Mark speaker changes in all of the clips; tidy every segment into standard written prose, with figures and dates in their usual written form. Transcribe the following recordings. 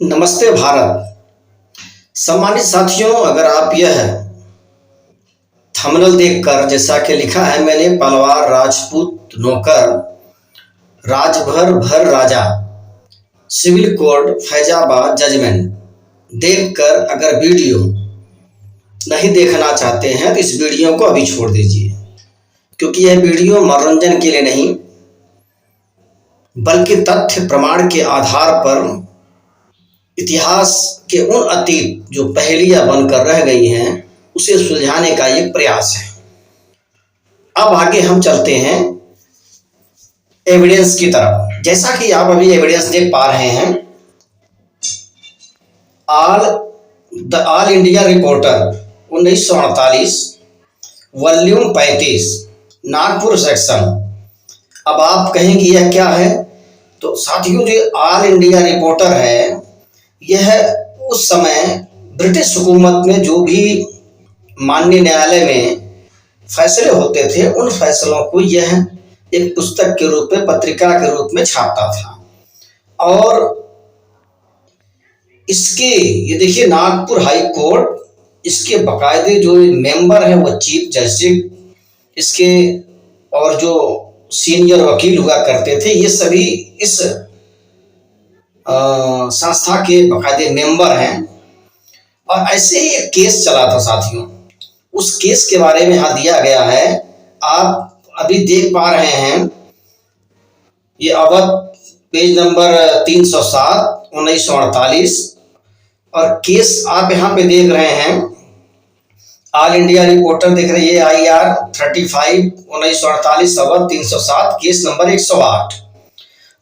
Speaker 1: नमस्ते भारत। सम्मानित साथियों, अगर आप यह थंबनेल देखकर, जैसा कि लिखा है मैंने, पलवार राजपूत नौकर राजभर भर राजा, सिविल कोड फैजाबाद जजमेंट देखकर अगर वीडियो नहीं देखना चाहते हैं तो इस वीडियो को अभी छोड़ दीजिए, क्योंकि यह वीडियो मनोरंजन के लिए नहीं बल्कि तथ्य प्रमाण के आधार पर इतिहास के उन अतीत जो पहेलियां बनकर रह गई हैं उसे सुलझाने का एक प्रयास है। अब आगे हम चलते हैं एविडेंस की तरफ। जैसा कि आप अभी एविडेंस देख पा रहे हैं, all India reporter 1948 volume 35 Nagpur section. अब आप कहेंगे यह क्या है? तो साथियों, जो ऑल इंडिया रिपोर्टर है, यह उस समय ब्रिटिश हुकूमत में जो भी माननीय न्यायालय में फैसले होते थे उन फैसलों को यह एक पुस्तक के रूप में, पत्रिका के रूप में छापता था। और इसके ये देखिए, नागपुर हाई कोर्ट, इसके बाकायदे जो मेंबर हैं वो चीफ जस्टिस, इसके और जो सीनियर वकील हुआ करते थे, ये सभी इस संस्था के बाकायदे मेंबर हैं। और ऐसे ही एक केस चला था साथियों, उस केस के बारे में यहाँ दिया गया है। आप अभी देख पा रहे हैं, ये अवध पेज नंबर 307 1948, और केस आप यहाँ पे देख रहे हैं, ऑल इंडिया रिपोर्टर देख रहे हैं, ये IR 35 1948 अवध 307, केस नंबर 108।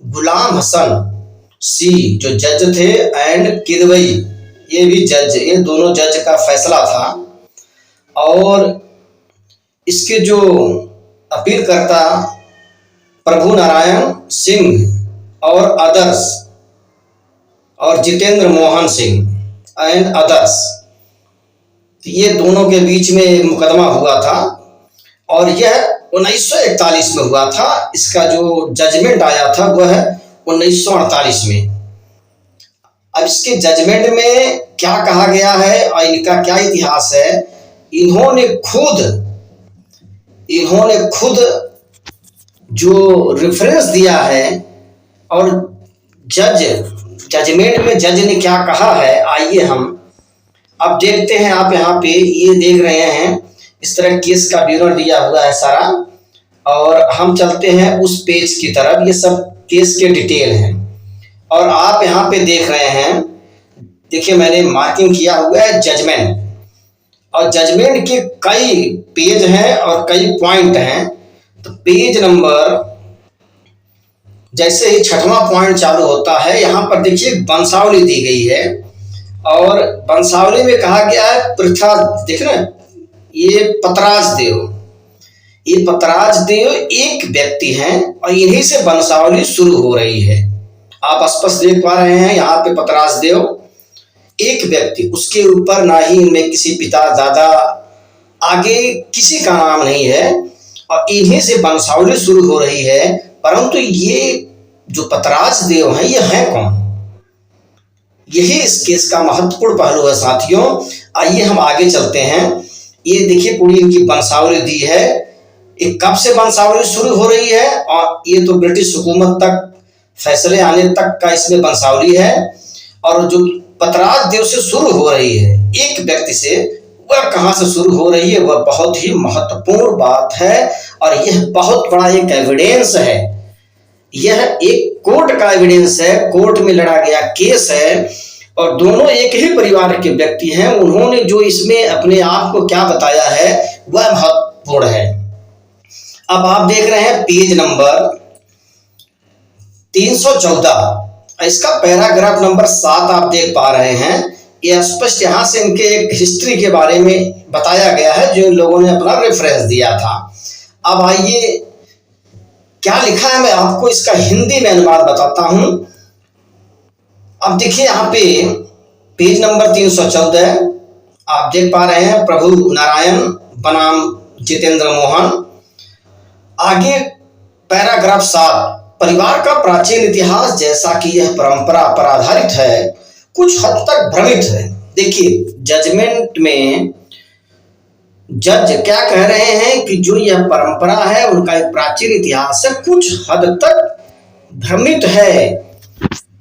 Speaker 1: गुलाम हसन सी जो जज थे एंड किदवई, ये भी जज, ये दोनों जज का फैसला था। और इसके जो अपील करता प्रभु नारायण सिंह और अदर्स, और जितेंद्र मोहन सिंह एंड अदर्स, ये दोनों के बीच में मुकदमा हुआ था और यह 1941 में हुआ था। इसका जो जजमेंट आया था वह 1948 में। अब इसके जजमेंट में क्या कहा गया है और इनका क्या इतिहास है, इन्होंने खुद जो रेफरेंस दिया है और जजमेंट में जज ने क्या कहा है, आइए हम अब देखते हैं। आप यहाँ पे ये देख रहे हैं, इस तरह केस का ब्यूरो दिया हुआ है सारा, और हम चलते हैं उस पेज की तरफ। ये सब केस के डिटेल हैं और आप यहाँ पे देख रहे हैं, देखिए मैंने मार्किंग किया हुआ है जजमेंट, और जजमेंट के कई पेज हैं और कई पॉइंट हैं। तो पेज नंबर जैसे ही 6वां पॉइंट चालू होता है, यहाँ पर देखिए वंशावली दी गई है, और वंशावली में कहा गया है पृथ्वा, देख रहे हैं, ये पतराज देव, ये पतराज देव एक व्यक्ति हैं और इन्हीं से वंशावली शुरू हो रही है। आप स्पष्ट देख पा रहे हैं यहाँ पे पतराज देव एक व्यक्ति, उसके ऊपर ना ही इनमें किसी पिता दादा आगे किसी का नाम नहीं है, और इन्हीं से वंशावली शुरू हो रही है। परंतु ये जो पतराज देव हैं, ये हैं कौन? यही इस केस का महत्वपूर्ण पहलू है साथियों। आइए हम आगे चलते हैं। ये देखिए पूरी इनकी वंशावली दी है, ये कब से वंशावली शुरू हो रही है, और ये तो ब्रिटिश हुकूमत तक फैसले आने तक का इसमें वंशावली है। और जो पतराज देव से शुरू हो रही है एक व्यक्ति से, वह कहाँ से शुरू हो रही है, वह बहुत ही महत्वपूर्ण बात है। और यह बहुत बड़ा एक एविडेंस है, यह एक कोर्ट का एविडेंस है, कोर्ट में लड़ा गया केस है, और दोनों एक ही परिवार के व्यक्ति हैं। उन्होंने जो इसमें अपने आप को क्या बताया है वह महत्वपूर्ण है। अब आप देख रहे हैं पेज नंबर 314, इसका पैराग्राफ नंबर 7 आप देख पा रहे हैं। यह स्पष्ट यहाँ से इनके एक हिस्ट्री के बारे में बताया गया है जो लोगों ने अपना रेफरेंस दिया था। अब आइए क्या लिखा है, मैं आपको इसका हिंदी में अनुवाद बताता हूं। अब देखिए यहाँ पे पेज नंबर 314 आप देख पा रहे हैं, प्रभु नारायण बनाम जितेंद्र मोहन। आगे पैराग्राफ 7, परिवार का प्राचीन इतिहास जैसा कि यह परंपरा पर आधारित है, कुछ हद तक भ्रमित है। देखिए जजमेंट में जज क्या कह रहे हैं कि जो यह परंपरा है उनका एक प्राचीन इतिहास है, कुछ हद तक भ्रमित है।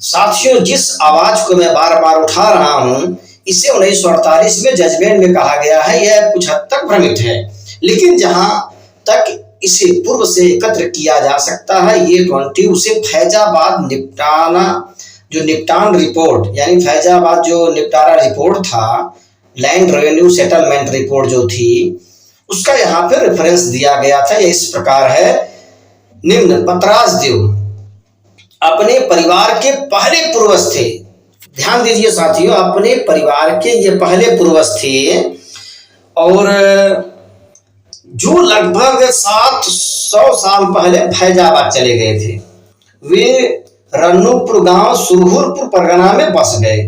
Speaker 1: साथियों जिस आवाज को मैं बार बार उठा रहा हूं इसे 1948 में जजमेंट में कहा गया है, यह कुछ हद तक भ्रमित है। लेकिन जहां तक इसे पूर्व से एकत्र किया जा सकता है, ये 20 उसे फैजाबाद निपटाना, जो निपटान रिपोर्ट यानी फैजाबाद जो निपटारा रिपोर्ट था, लैंड रेवेन्यू सेटलमेंट रिपोर्ट जो थी, उसका यहाँ पे रेफरेंस दिया गया था। यह इस प्रकार है, निम्न पतराज देव अपने परिवार के पहले पूर्वज थे। ध्यान दीजिए साथियों, अपने परिवार के ये पहले पूर्वज थे और जो लगभग 700 साल पहले फैजाबाद चले गए थे। वे रन्नूपुर गांव सुरहुरपुर परगना में बस गए।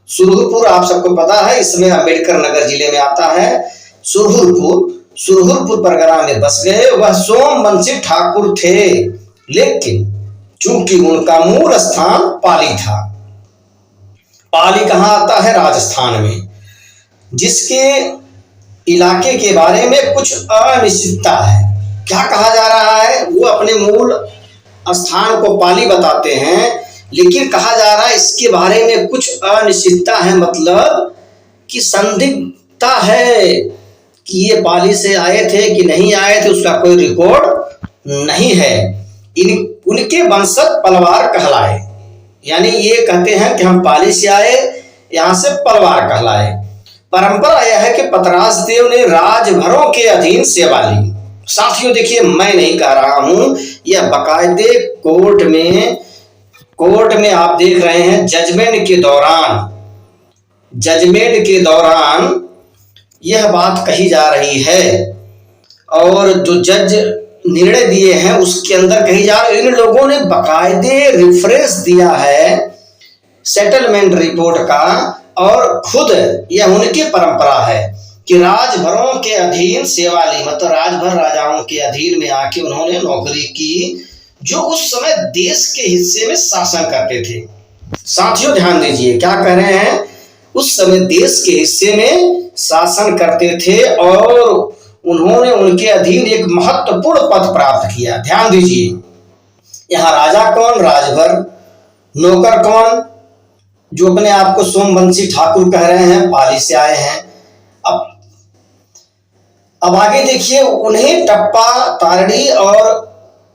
Speaker 1: सुरहुरपुर आप सबको पता है, इसमें अम्बेडकर नगर जिले में आता है। सुरहुरपुर परगना में बस गए। वह सोमवंशी ठाकुर थे, लेकिन चूंकि उनका मूल स्थान पाली था। पाली कहाँ आता है? राजस्थान में, जिसके इलाके के बारे में कुछ अनिश्चितता है। क्या कहा जा रहा है? वो अपने मूल स्थान को पाली बताते हैं, लेकिन कहा जा रहा है इसके बारे में कुछ अनिश्चितता है, मतलब कि संदिग्धता है कि ये पाली से आए थे कि नहीं आए थे, उसका कोई रिकॉर्ड नहीं है। उनके वंशज पलवार कहलाए, यानी ये कहते हैं कि हम पाली से आए, यहां से पलवार कहलाए। परंपरा यह है कि पतराज देव ने राजभरों के अधीन सेवा ली। साथियों देखिए, मैं नहीं कह रहा हूं, यह बाकायदे कोर्ट में आप देख रहे हैं जजमेंट के दौरान यह बात कही जा रही है और जो जज निर्णय दिए हैं उसके अंदर कही जा रही है। इन लोगों ने बाकायदे रेफरेंस दिया है सेटलमेंट रिपोर्ट का, और खुद यह उनकी परंपरा है कि राजभरों के अधीन सेवा ली, मतलब राजभर राजाओं के अधीन में आके उन्होंने नौकरी की, जो उस समय देश के हिस्से में शासन करते थे। साथियों ध्यान दीजिए, क्या कह रहे हैं? उस समय देश के हिस्से में शासन करते थे और उन्होंने उनके अधीन एक महत्वपूर्ण पद प्राप्त किया। ध्यान दीजिए, यहाँ राजा कौन? राजभर। नौकर कौन? जो अपने आप को सोमवंशी ठाकुर कह रहे हैं, पाली से आए हैं। अब आगे देखिए, उन्हें टप्पा, तारड़ी और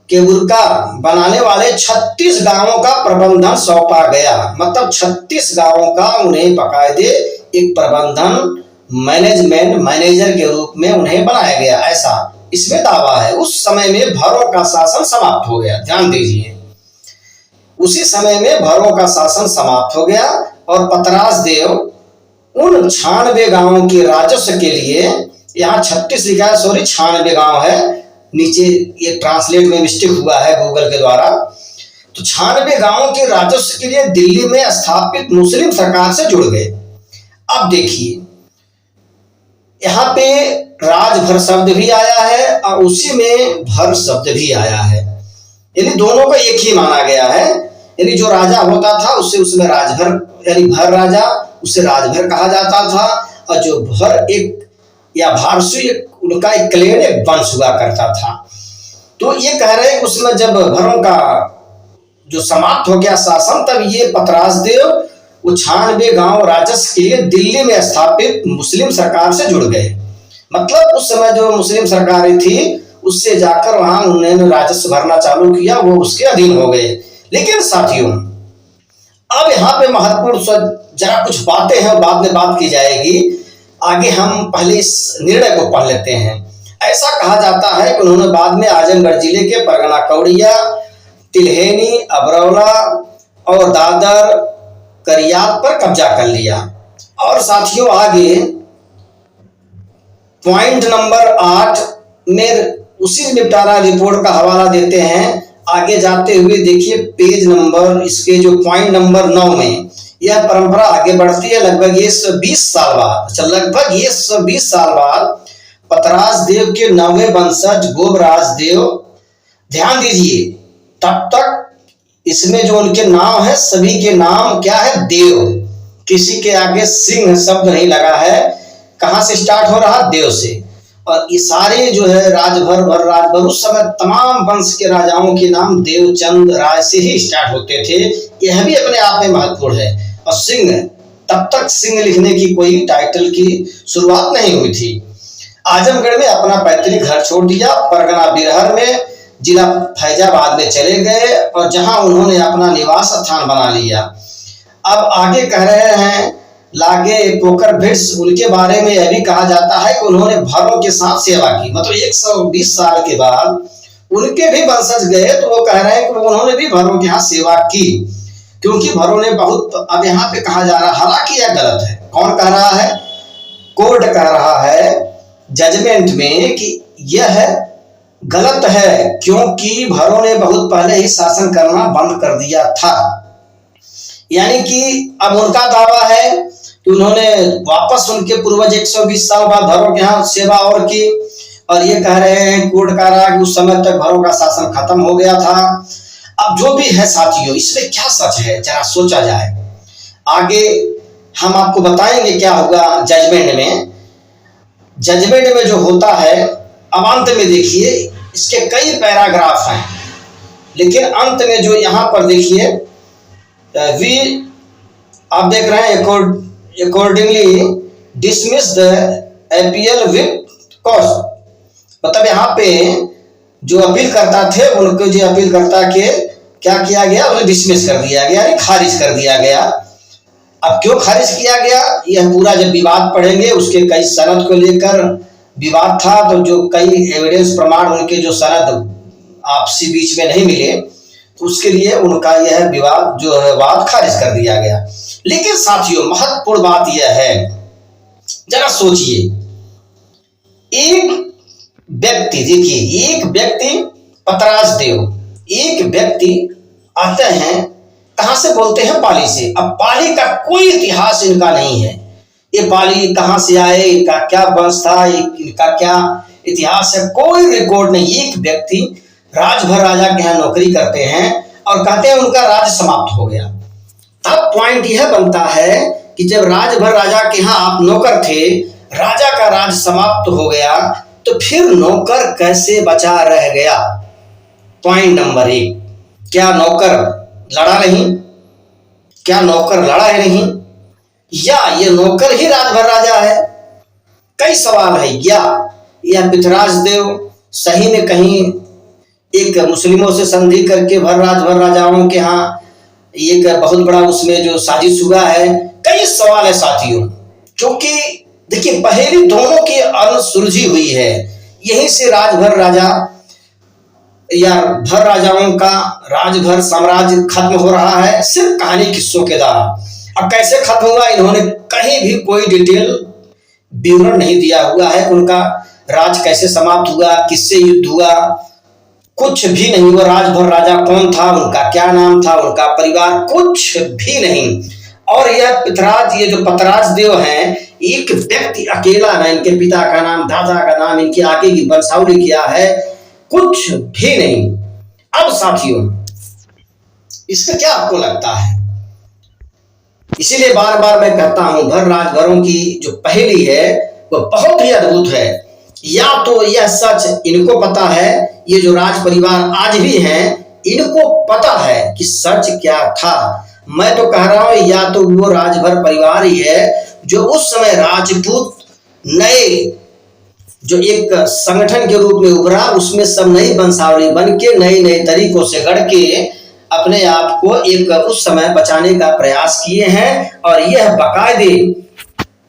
Speaker 1: केवुरका बनाने वाले 36 गांवों का प्रबंधन सौंपा गया। मतलब 36 गांवों का उन्हें बाकायदे एक प्रबंधन मैनेजर के रूप में उन्हें बनाया गया, ऐसा इसमें दावा है। उस समय में भरों का शासन समाप्त हो गया। ध्यान दीजिए, उसी समय में भरों का शासन समाप्त हो गया और पतराज देव उन 96 गांवों के राजस्व के लिए, यहाँ 36 लिखा है, सॉरी 96 गांव है, नीचे ये ट्रांसलेट में मिस्टेक हुआ है गूगल के द्वारा। तो 96 गांवों के राजस्व के लिए दिल्ली में स्थापित मुस्लिम सरकार से जुड़ गए। अब देखिए, यहाँ पे राजभर शब्द भी आया है और उसी में भर शब्द भी आया है, यानी दोनों को एक ही माना गया है। यानी जो राजा होता था उससे उसमें राजभर यानी भर राजा, उसे राजभर कहा जाता था, और जो भर एक या भारसु उनका एक क्लेन, एक वंश हुआ करता था। तो ये कह रहे हैं उसमें जब भरों का जो समाप्त हो गया शासन, तब ये पतराज देव वो 96 गांव राजस्व के लिए दिल्ली में स्थापित मुस्लिम सरकार से जुड़ गए। मतलब उस समय जो मुस्लिम सरकार थी उससे जाकर वहां उन्होंने राजस्व भरना चालू किया, वो उसके अधीन हो गए। लेकिन साथियों, अब यहाँ पे महत्वपूर्ण जरा कुछ बातें हैं, बाद में बात की जाएगी। आगे हम पहले इस निर्णय को पढ़ लेते हैं। ऐसा कहा जाता है कि उन्होंने बाद में आजमगढ़ जिले के परगना कौड़िया, तिलहेनी, अबरौला और दादर करियात पर कब्जा कर लिया। और साथियों आगे पॉइंट नंबर 8 में उसी निपटारा रिपोर्ट का हवाला देते हैं। आगे जाते हुए देखिए पेज नंबर, इसके जो पॉइंट नंबर 9 में यह परंपरा आगे बढ़ती है। लगभग ये 120 साल बाद, अच्छा लगभग ये 120 साल बाद पतराज देव के 9वें वंशज गोबराज देव, ध्यान दीजिए, तब तक इसमें जो उनके नाम है सभी के नाम क्या है? देव। किसी के आगे सिंह शब्द नहीं लगा है। कहां से स्टार्ट हो रहा? देव से। और ये सारे जो है राजभर उस समय तमाम वंश के राजाओं के नाम देवचंद राय से ही स्टार्ट होते थे। यह भी अपने आप में महत्वपूर्ण है। और सिंह, तब तक सिंह लिखने की कोई टाइटल की शुरुआत नहीं हुई थी। आजमगढ़ में अपना पैतृक घर छोड़ दिया, परगना बिरहर में जिला फैजाबाद में चले गए और जहां उन्होंने अपना निवास स्थान बना लिया। अब आगे कह रहे हैं लागे पोकर भिट्स, उनके बारे में यह भी कहा जाता है कि उन्होंने भरों के साथ सेवा की। मतलब 120 साल के बाद उनके भी वंशज गए तो वो कह रहे हैं कि उन्होंने भी भरों के यहाँ सेवा की, क्योंकि भरों ने बहुत, अब यहाँ पे कहा जा रहा है, हालांकि यह गलत है। कौन कह रहा है? कोर्ट कह रहा है जजमेंट में कि यह गलत है, क्योंकि भरों ने बहुत पहले ही शासन करना बंद कर दिया था। यानी कि अब उनका दावा है कि उन्होंने वापस उनके पूर्वज 120 साल बाद भरों के यहाँ सेवा और की। और ये कह रहे हैं कोर्ट कह रहा है कि उस समय तक भरों का शासन खत्म हो गया था। अब जो भी है साथियों, इसमें क्या सच है जरा सोचा जाए। आगे हम आपको बताएंगे क्या होगा जजमेंट में। जजमेंट में जो होता है, अब अंत में देखिए इसके कई पैराग्राफ हैं, लेकिन अंत में जो यहाँ पर देखिए वी, आप देख रहे हैं, accordingly dismiss the appeal with cause. मतलब यहाँ पे जो अपील करता थे उनको, जो अपील करता के क्या किया गया, उन्हें डिसमिस कर दिया गया, यानी खारिज कर दिया गया। अब क्यों खारिज किया गया, यह पूरा जब विवाद पढ़ेंगे, उसके कई सनद को लेकर विवाद था, तो जो कई एविडेंस प्रमाण उनके जो सनद आपसी बीच में नहीं मिले, तो उसके लिए उनका यह विवाद जो है वाद खारिज कर दिया गया। लेकिन साथियों महत्वपूर्ण बात यह है, जरा सोचिए, एक व्यक्ति, देखिए एक व्यक्ति पतराज देव, एक व्यक्ति आते हैं, कहां से बोलते हैं? पाली से। अब पाली का कोई इतिहास इनका नहीं है, ये पाली कहां से आए, इनका क्या वंश था, इनका क्या इतिहास है, कोई रिकॉर्ड नहीं। एक व्यक्ति राजभर राजा के यहाँ नौकरी करते हैं और कहते हैं उनका राज समाप्त हो गया। तब पॉइंट यह बनता है कि जब राजभर राजा के यहाँ आप नौकर थे, राजा का राज समाप्त हो गया, तो फिर नौकर कैसे बचा रह गया? पॉइंट नंबर 1, क्या नौकर लड़ा नहीं? क्या नौकर लड़ा है नहीं? या ये नौकर ही राजभर राजा है? कई सवाल है। या यह पृथ्वीराज देव सही में कहीं एक मुस्लिमों से संधि करके राजभर राजाओं के यहाँ एक बहुत बड़ा उसमें जो साजिश हुआ है? कई सवाल है साथियों, क्योंकि देखिए पहेली दोनों की अनसुलझी हुई है। यहीं से राजभर राजा या भर राजाओं का राजभर साम्राज्य खत्म हो रहा है, सिर्फ कहानी किस्सों के द्वारा। अब कैसे खत्म हुआ, इन्होंने कहीं भी कोई डिटेल विवरण नहीं दिया हुआ है। उनका राज कैसे समाप्त हुआ, किससे युद्ध हुआ, कुछ भी नहीं। वो राजभर राजा कौन था, उनका क्या नाम था, उनका परिवार, कुछ भी नहीं। और यह पृथ्वीराज, ये जो पतराज देव हैं, एक व्यक्ति अकेला, ना इनके पिता का नाम, दादा का नाम, इनके आगे की वंशावली क्या है, कुछ भी नहीं। अब साथियों इसमें क्या आपको लगता है? इसीलिए बार बार मैं कहता हूं, भर राजभरों की जो पहेली है वो बहुत ही अद्भुत है। या तो यह सच इनको पता है, ये जो राज परिवार आज भी हैं, इनको पता है कि सच क्या था। मैं तो कह रहा हूं या तो वो राजभर परिवार ही है जो उस समय राजपूत नए जो एक संगठन के रूप में उभरा, उसमें सब नई वंशावली बन के नए नए तरीकों से गढ़ के अपने आप को एक उस समय बचाने का प्रयास किए हैं। और यह बाकायदे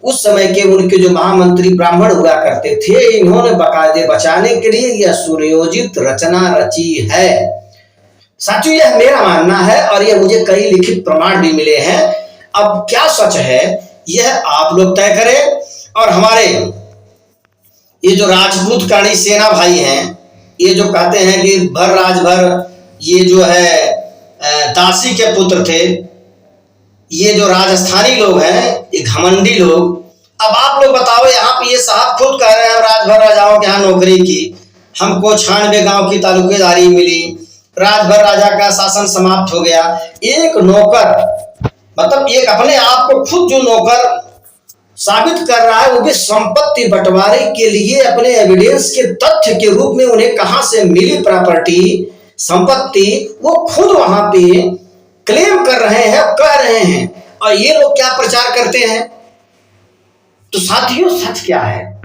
Speaker 1: उस समय के उनके जो महामंत्री ब्राह्मण हुआ करते थे, इन्होंने बाकायदे बचाने के लिए यह सुनियोजित रचना रची है। साथियों यह मेरा मानना है और यह मुझे कई लिखित प्रमाण भी मिले हैं। अब क्या सच है यह आप लोग तय करें। और हमारे ये जो राजपूत काणी सेना भाई हैं, ये जो कहते हैं कि भर राजभर ये जो है दासी के पुत्र थे, ये जो राजस्थानी लोग हैं, ये घमंडी लोग। अब आप लोग बताओ, यहाँ पे ये साहब खुद कह रहे हैं राजभर राजाओं के यहाँ नौकरी की, हमको 96 गांव की तालुकेदारी मिली, राजभर राजा का शासन समाप्त हो गया। एक नौकर मतलब एक अपने आप को खुद जो नौकर साबित कर रहा है, वो भी संपत्ति बंटवारे के लिए अपने एविडेंस के तथ्य के रूप में उन्हें कहां से मिली प्रॉपर्टी, संपत्ति, वो खुद वहां पे क्लेम कर रहे हैं, कह रहे हैं। और ये लोग क्या प्रचार करते हैं? तो साथियों, सच क्या है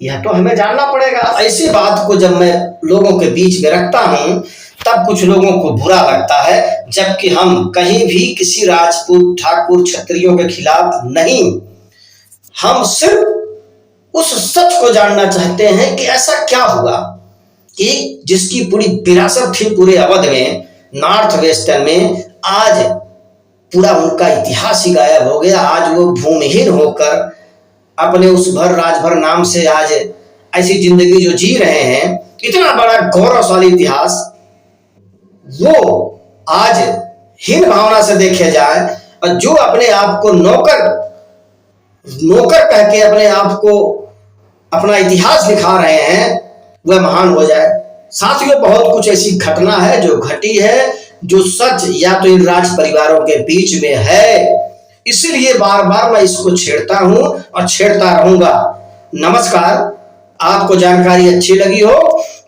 Speaker 1: यह तो हमें जानना पड़ेगा। ऐसी बात को जब मैं लोगों के बीच में रखता हूं तब कुछ लोगों को बुरा लगता है, जबकि हम कहीं भी किसी राजपूत, ठाकुर, क्षत्रियों के खिलाफ नहीं, हम सिर्फ उस सच को जानना चाहते हैं कि ऐसा क्या हुआ कि जिसकी पूरी विरासत थी पूरे अवध में, नॉर्थ वेस्टर्न में, आज पूरा उनका इतिहास ही गायब हो गया। आज वो भूमिहीन होकर अपने उस भर राजभर नाम से आज ऐसी जिंदगी जो जी रहे हैं, इतना बड़ा गौरवशाली इतिहास, वो आज हीन भावना से देखे जाए। और जो अपने आप को नौकर कह के अपने आप को अपना इतिहास दिखा रहे हैं, वह महान हो जाए। साथियों, बहुत कुछ ऐसी घटना है जो घटी है, जो सच या तो इन राज परिवारों के बीच में है। इसीलिए बार बार मैं इसको छेड़ता हूं और छेड़ता रहूंगा। नमस्कार। आपको जानकारी अच्छी लगी हो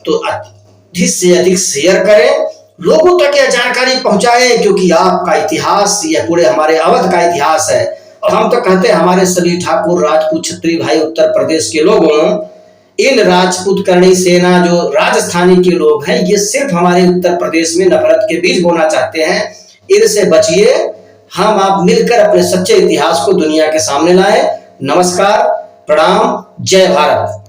Speaker 1: तो अधिक से अधिक शेयर करें, लोगों तक यह जानकारी पहुंचाएं, क्योंकि आपका इतिहास यह पूरे हमारे अवध का इतिहास है। और हम तो कहते हैं हमारे सभी ठाकुर, राजपूत, क्षत्रिय भाई उत्तर प्रदेश के लोगों, इन राजपूत करणी सेना जो राजस्थानी के लोग हैं, ये सिर्फ हमारे उत्तर प्रदेश में नफरत के बीज बोना चाहते हैं। इनसे बचिए। हम आप मिलकर अपने सच्चे इतिहास को दुनिया के सामने लाएं। नमस्कार, प्रणाम, जय भारत।